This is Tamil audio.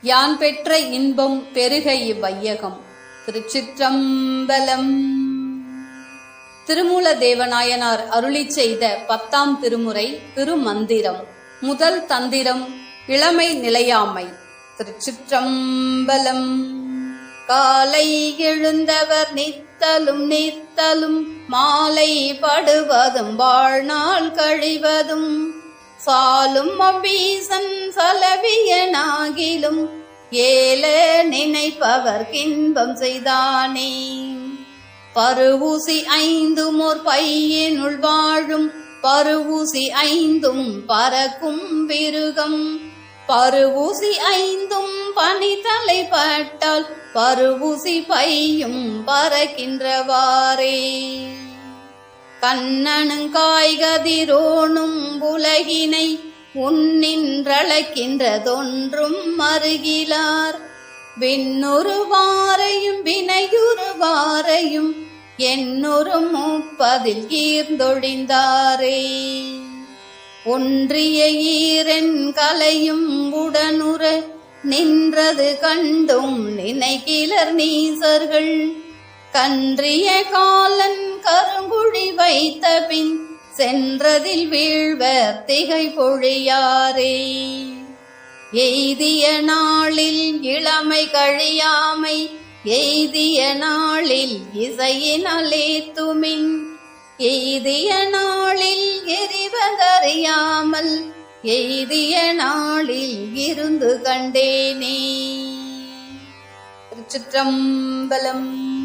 யான் பெற்ற இன்பம் பெருக இவ்வையகம். திருச்சிற்றம்பலம். திருமூல தேவநாயனார் அருளிச் செய்த 10ஆம் திருமுறை திருமந்திரம். முதல் தந்திரம் இளமை நிலையாமை. திருச்சிற்றம்பலம். காலை எழுந்தவர் நித்தலும் நித்தலும் மாலை படுவதும் வாழ்நாள் கழிவதும் சாலும் அவ்வீசன் சலவியனாகிலும் ஏல நினைப்பவர் கின்பம் செய்தானே. பருவூசி ஐந்தும் ஓர் பையனுள் வாழும் பருவூசி ஐந்தும் பறக்கும் விருகம் பருவூசி ஐந்தும் பனி தலைப்பட்டால் பருவூசி பையும் பறக்கின்றவாறே. கண்ணனுங்காய்கதிரோனும் உலகினை உன்னின்றளக்கின்றதொன்றும் மருகிலார் விண்ணுருவாரையும் வினையுருவாரையும் என்னொரு முப்பதில் ஈர்ந்தொழிந்தாரே. ஒன்றிய ஈரென் கலையும் உடனுற நின்றது கண்டும் நினைக்கிலர் நீசர்கள் கன்றிய காலன் கருங்குழி வைத்த பின் சென்றதில் வீழ்வர் திகை பொழியாரே. எய்திய நாளில் இளமை கழியாமை எய்திய நாளில் இசையினாலே துமின் எய்திய நாளில் எரிவதறியாமல் எய்திய நாளில் இருந்து கண்டேனே. திருச்சிற்றம்பலம்.